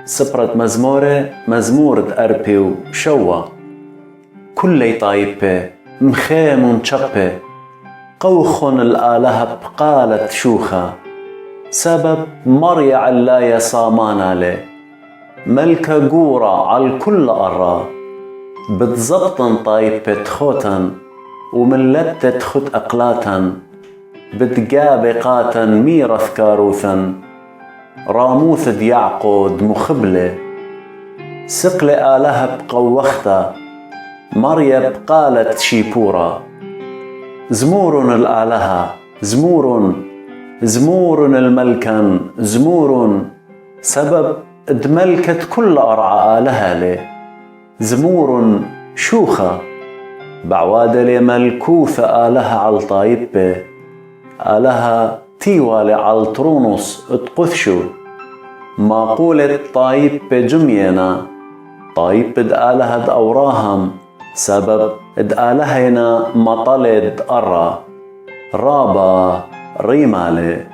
سبرة مزمورة مزمورة أربي وشوا كلي طايبة مخيم شبة قوخ الآلهة بقالت شوخة سبب مريع اللاية صامانا له ملكة قورة عالكل أرى بتزبطن طايبة خوتن وملتت خت أقلاتن بتقابقاتن ميرث كاروثن راموث يعقود مخبلة سقل آلهة بقوختا مريب قالت شيبورا زمور الآلهة زمور الملكن زمور سبب دملكت كل أرعى آلهة له زمور شوخة بعوادل ملكوث آلهة عالطايبة آلهة تيوالي عالطرونوس اتقثشو ماقولة طايبة جمينا طايبة آلهة أوراهم سبب آلهينا مطلد أرى رابا ريمالي